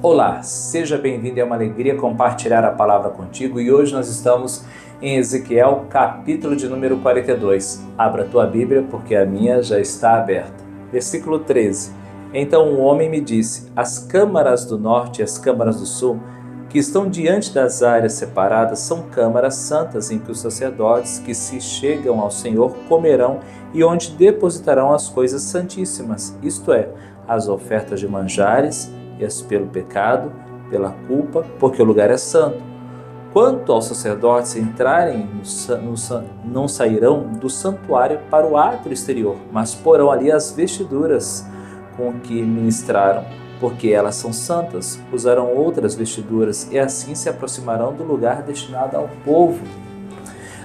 Olá, seja bem-vindo, é uma alegria compartilhar a palavra contigo e hoje nós estamos em Ezequiel, capítulo de número 42. Abra a tua Bíblia porque a minha já está aberta. Versículo 13. Então o homem me disse, as câmaras do norte e as câmaras do sul, que estão diante das áreas separadas, são câmaras santas em que os sacerdotes que se chegam ao Senhor comerão e onde depositarão as coisas santíssimas, isto é, as ofertas de manjares, e as pelo pecado, pela culpa, porque o lugar é santo. Quanto aos sacerdotes entrarem, não sairão do santuário para o átrio exterior, mas porão ali as vestiduras com que ministraram, porque elas são santas, usarão outras vestiduras e assim se aproximarão do lugar destinado ao povo.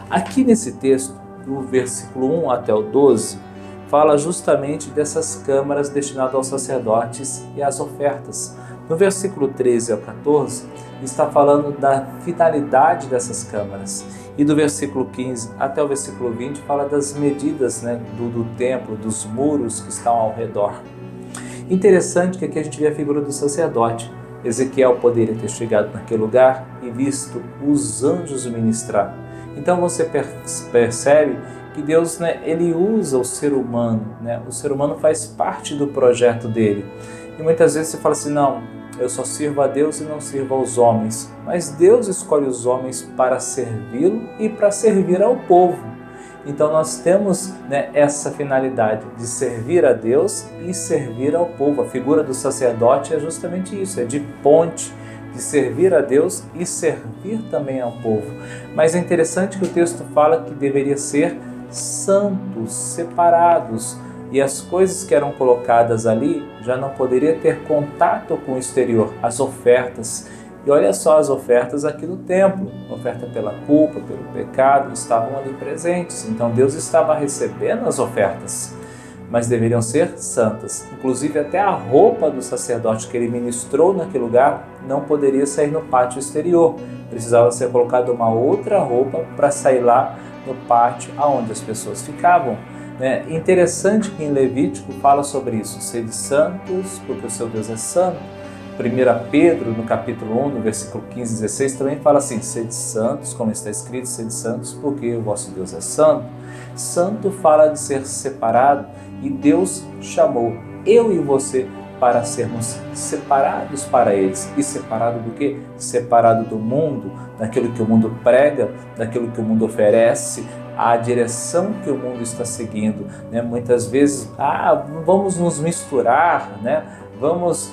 Aqui nesse texto, do versículo 1 até o 12, fala justamente dessas câmaras destinadas aos sacerdotes e às ofertas. No versículo 13 ao 14, está falando da finalidade dessas câmaras. E do versículo 15 até o versículo 20 fala das medidas do templo, dos muros que estão ao redor. Interessante que aqui a gente vê a figura do sacerdote. Ezequiel poderia ter chegado naquele lugar e visto os anjos ministrar. Então você percebe que Deus, ele usa o ser humano, o ser humano faz parte do projeto dele. E muitas vezes você fala assim, não, eu só sirvo a Deus e não sirvo aos homens. Mas Deus escolhe os homens para servi-lo e para servir ao povo. Então nós temos essa finalidade de servir a Deus e servir ao povo. A figura do sacerdote é justamente isso, é de ponte, de servir a Deus e servir também ao povo. Mas é interessante que o texto fala que deveria ser santos, separados, e as coisas que eram colocadas ali já não poderia ter contato com o exterior, as ofertas. E olha só as ofertas aqui no templo, oferta pela culpa, pelo pecado, estavam ali presentes. Então Deus estava recebendo as ofertas, mas deveriam ser santas. Inclusive até a roupa do sacerdote que ele ministrou naquele lugar não poderia sair no pátio exterior. Precisava ser colocada uma outra roupa para sair lá no pátio onde as pessoas ficavam. Interessante que em Levítico fala sobre isso, sede santos porque o seu Deus é santo. 1 Pedro, no capítulo 1, no versículo 15 e 16, também fala assim, sede santos, como está escrito, sede santos porque o vosso Deus é santo. Santo fala de ser separado e Deus chamou eu e você para sermos separados para eles. E separado do quê? Separado do mundo, daquilo que o mundo prega, daquilo que o mundo oferece, a direção que o mundo está seguindo. Muitas vezes, vamos nos misturar, vamos,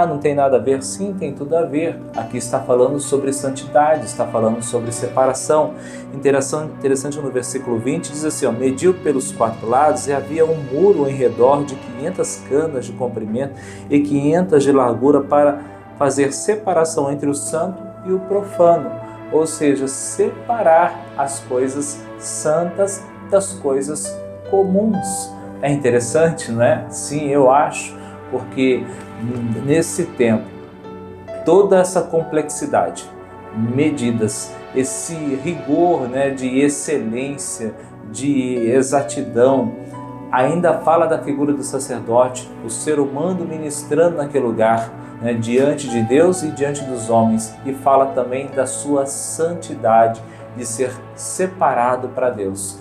não tem nada a ver. Sim, tem tudo a ver. Aqui está falando sobre santidade, está falando sobre separação. Interessante no versículo 20, diz assim, mediu pelos 4 lados e havia um muro em redor de 500 canas de comprimento e 500 de largura para fazer separação entre o santo e o profano. Ou seja, separar as coisas santas das coisas comuns. É interessante, não é? Sim, eu acho, porque nesse tempo, toda essa complexidade, medidas, esse rigor de excelência, de exatidão, ainda fala da figura do sacerdote, o ser humano ministrando naquele lugar, diante de Deus e diante dos homens, e fala também da sua santidade, de ser separado para Deus.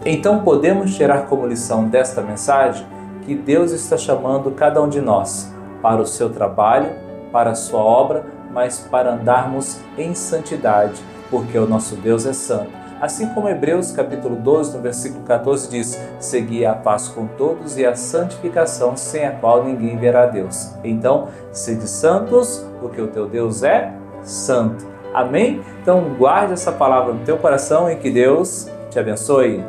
Então podemos tirar como lição desta mensagem que Deus está chamando cada um de nós para o seu trabalho, para a sua obra, mas para andarmos em santidade, porque o nosso Deus é santo. Assim como Hebreus capítulo 12, no versículo 14 diz, segui a paz com todos e a santificação, sem a qual ninguém verá Deus. Então, sede santos, porque o teu Deus é santo. Amém? Então guarde essa palavra no teu coração e que Deus te abençoe.